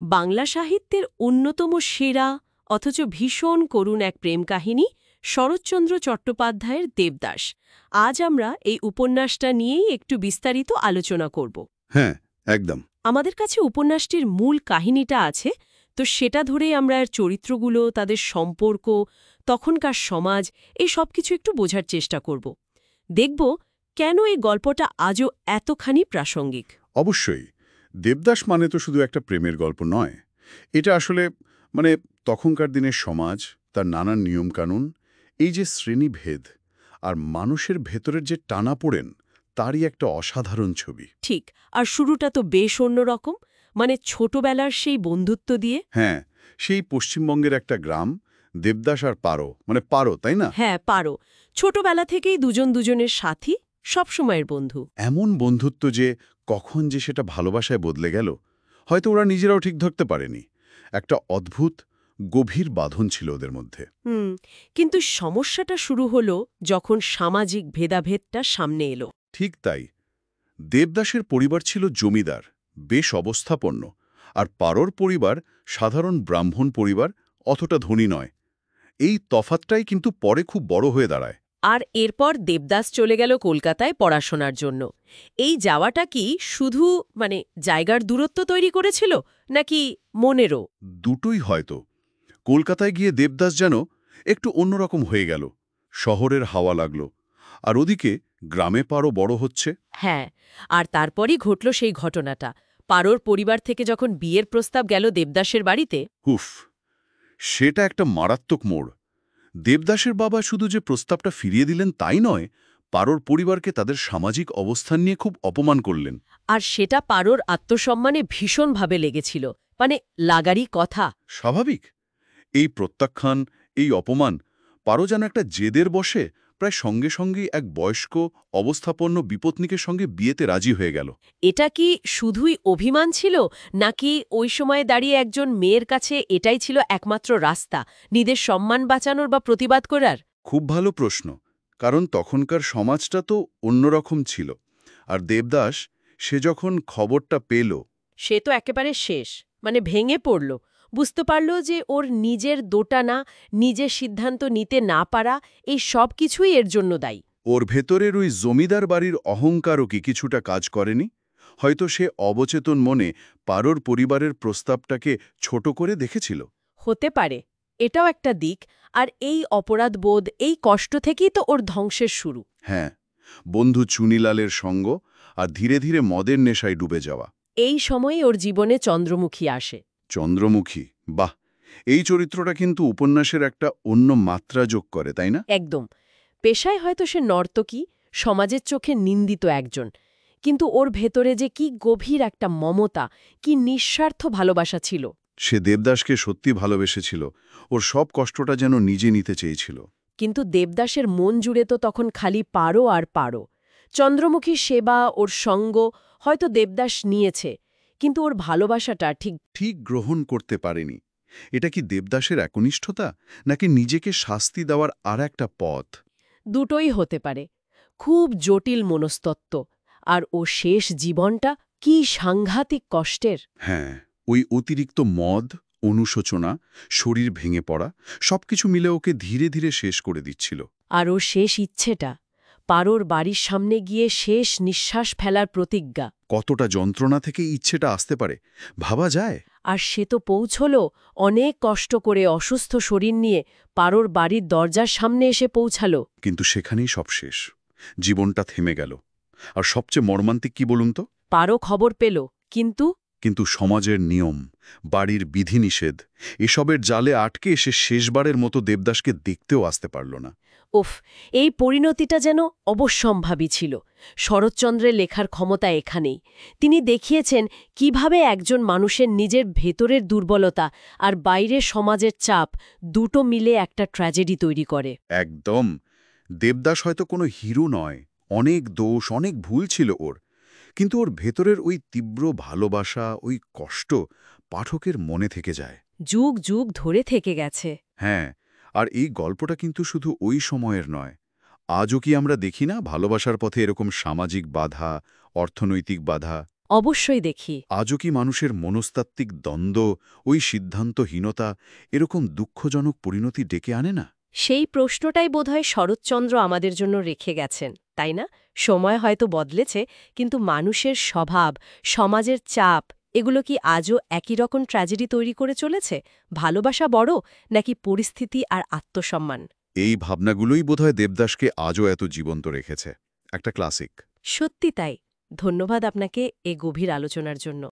বাংলা সাহিত্যের অন্যতম সেরা অথচ ভীষণ করুণ এক প্রেম কাহিনী শরৎচন্দ্র চট্টোপাধ্যায়ের দেবদাস। আজ আমরা এই উপন্যাসটা নিয়েই একটু বিস্তারিত আলোচনা করব। হ্যাঁ, একদম। আমাদের কাছে উপন্যাসটির মূল কাহিনীটা আছে, তো সেটা ধরেই আমরা এর চরিত্রগুলো, তাদের সম্পর্ক, তখনকার সমাজ, এই সব কিছু একটু বোঝার চেষ্টা করব। দেখব কেন এই গল্পটা আজও এতখানি প্রাসঙ্গিক। অবশ্যই। দেবদাস মানে তো শুধু একটা প্রেমের গল্প নয়। এটা আসলে মানে তখনকার দিনের সমাজ, তার নানান নিয়মকানুন, এই যে শ্রেণীভেদ আর মানুষের ভেতরের যে টানাপোড়েন, তারই একটা অসাধারণ ছবি। ঠিক, আর শুরুটা তো বেশ অন্যরকম, মানে ছোটবেলার সেই বন্ধুত্ব দিয়ে। হ্যাঁ, সেই পশ্চিমবঙ্গের একটা গ্রাম, দেবদাস আর পারো, মানে পারো, তাই না? হ্যাঁ, পারো। ছোটবেলা থেকেই দুজন দুজনের সাথী, সবসময়ের বন্ধু। এমন বন্ধুত্ব যে কখন যে সেটা ভালোবাসায় বদলে গেল, হয়তো ওরা নিজেরাও ঠিক ধরতে পারেনি। একটা অদ্ভুত, গভীর বাঁধন ছিল ওদের মধ্যে। কিন্তু সমস্যাটা শুরু হলো যখন সামাজিক ভেদাভেদটা সামনে এলো। ঠিক তাই। দেবদাসের পরিবার ছিল জমিদার, বেশ অবস্থাপন্ন, আর পারোর পরিবার সাধারণ ব্রাহ্মণ পরিবার, অতটা ধনী নয়। এই তফাৎটাই কিন্তু পরে খুব বড় হয়ে দাঁড়ায়। আর এরপর দেবদাস চলে গেল কলকাতায় পড়াশোনার জন্য। এই যাওয়াটা কি শুধু জায়গার দূরত্ব তৈরি করেছিল, নাকি মনেরও? দুটোই হয়তো। কলকাতায় গিয়ে দেবদাস যেন একটু অন্যরকম হয়ে গেল। শহরের হাওয়া লাগল। আর ওদিকে গ্রামে পারো বড় হচ্ছে। হ্যাঁ, আর তারপরই ঘটল সেই ঘটনাটা। পারোর পরিবার থেকে যখন বিয়ের প্রস্তাব গেল দেবদাসের বাড়িতে। হুফ, সেটা একটা মারাত্মক মোড়। দেবদাসের বাবা শুধু যে প্রস্তাবটা ফিরিয়ে দিলেন তাই নয়, পারোর পরিবারকে তাদের সামাজিক অবস্থান নিয়ে খুব অপমান করলেন। আর সেটা পারোর আত্মসম্মানে ভীষণভাবে লেগেছিল, লাগারই কথা। স্বাভাবিক। এই প্রত্যাখ্যান, এই অপমান, পারো যেন একটা জেদের বসে প্রায় সঙ্গে সঙ্গেই এক বয়স্ক, অবস্থাপন্ন বিপত্নীকের সঙ্গে বিয়েতে রাজি হয়ে গেল। এটা কি শুধুই অভিমান ছিল, নাকি ওই সময়ে দাঁড়িয়ে একজন মেয়ের কাছে এটাই ছিল একমাত্র রাস্তা নিজের সম্মান বাঁচানোর বা প্রতিবাদ করার? খুব ভালো প্রশ্ন। কারণ তখনকার সমাজটা তো অন্যরকম ছিল। আর দেবদাস, সে যখন খবরটা পেল। সে তো একেবারে শেষ, ভেঙে পড়ল। বুঝতে পারল যে ওর নিজের দোটানা, নিজের সিদ্ধান্ত নিতে না পারা, এই সব কিছুই এর জন্য দায়ী। ওর ভেতরের ওই জমিদার বাড়ির অহংকারও কি কিছুটা কাজ করেনি? হয়তো সে অবচেতন মনে পারোর পরিবারের প্রস্তাবটাকে ছোট করে দেখেছিল। হতে পারে, এটাও একটা দিক। আর এই অপরাধবোধ, এই কষ্ট থেকেই তো ওর ধ্বংসের শুরু। হ্যাঁ, বন্ধু চুনিলালের সঙ্গ আর ধীরে ধীরে মদের নেশায় ডুবে যাওয়া। এই সময়ে ওর জীবনে চন্দ্রমুখী আসে। চন্দ্রমুখী, বাহ! এই চরিত্রটা কিন্তু উপন্যাসের একটা অন্য মাত্রা যোগ করে, তাই না? একদম। পেশায় হয়তো সে নর্তকী, সমাজের চোখে নিন্দিত একজন, কিন্তু ওর ভেতরে যে কি গভীর একটা মমতা, কি নিঃস্বার্থ ভালোবাসা ছিল। সে দেবদাসকে সত্যি ভালোবেসেছিল, ওর সব কষ্টটা যেন নিজে নিতে চেয়েছিল। কিন্তু দেবদাসের মন জুড়ে তো তখন খালি পারো আর পারো। চন্দ্রমুখীর সেবা, ওর সঙ্গ হয়তো দেবদাস নিয়েছে, কিন্তু ওর ভালোবাসাটা ঠিক ঠিক গ্রহণ করতে পারেনি। এটা কি দেবদাসের একনিষ্ঠতা, নাকি নিজেকে শাস্তি দেওয়ার আর একটা পথ? দুটোই হতে পারে। খুব জটিল মনস্তত্ত্ব। আর ও শেষ জীবনটা কি সাংঘাতিক কষ্টের। হ্যাঁ, ওই অতিরিক্ত মদ, অনুশোচনা, শরীর ভেঙে পড়া, সবকিছু মিলে ওকে ধীরে ধীরে শেষ করে দিচ্ছিল। আর ওর শেষ ইচ্ছেটা, পারোর বাড়ির সামনে গিয়ে শেষ নিঃশ্বাস ফেলার প্রতিজ্ঞা। কতটা যন্ত্রণা থেকে ইচ্ছেটা আসতে পারে ভাবা যায়। আর সে তো পৌঁছল অনেক কষ্ট করে, অসুস্থ শরীর নিয়ে পারোর বাড়ির দরজার সামনে এসে পৌঁছালো। কিন্তু সেখানেই সব শেষ। জীবনটা থেমে গেল। আর সবচেয়ে মর্মান্তিক কি বলুন তো? পারো খবর পেল, কিন্তু কিন্তু সমাজের নিয়ম, বাড়ির বিধিনিষেধ, এসবের জালে আটকে এসে শেষবারের মতো দেবদাসকে দেখতেও আসতে পারল না। উফ, এই পরিণতিটা যেন অবশ্যম্ভাবী ছিল। শরৎচন্দ্রের লেখার ক্ষমতা এখানেই। তিনি দেখিয়েছেন কিভাবে একজন মানুষের নিজের ভেতরের দুর্বলতা আর বাইরের সমাজের চাপ দুটো মিলে একটা ট্র্যাজেডি তৈরি করে। একদম। দেবদাস হয়তো কোনো হিরো নয়, অনেক দোষ, অনেক ভুল ছিল ওর। কিন্তু ওর ভেতরের ওই তীব্র ভালোবাসা, ওই কষ্ট পাঠকের মনে থেকে যায়। যুগ যুগ ধরে থেকে গেছে। হ্যাঁ, আর এই গল্পটা কিন্তু শুধু ওই সময়ের নয়। আজও কি আমরা দেখি না ভালোবাসার পথে এরকম সামাজিক বাধা, অর্থনৈতিক বাধা? অবশ্যই দেখি। আজও কি মানুষের মনস্তাত্ত্বিক দ্বন্দ্ব, ওই সিদ্ধান্তহীনতা এরকম দুঃখজনক পরিণতি ডেকে আনে না? সেই প্রশ্নটাই বোধহয় শরৎচন্দ্র আমাদের জন্য রেখে গেছেন, তাই না? সময় হয়তো বদলেছে, কিন্তু মানুষের স্বভাব, সমাজের চাপ, এগুলো কি আজও একই রকম ট্র্যাজেডি তৈরি করে চলেছে? ভালোবাসা বড়, নাকি পরিস্থিতি আর আত্মসম্মান? এই ভাবনাগুলোই বোধহয় দেবদাসকে আজও এত জীবন্ত রেখেছে। একটা ক্লাসিক। সত্যি তাই। ধন্যবাদ আপনাকে এ গভীর আলোচনার জন্য।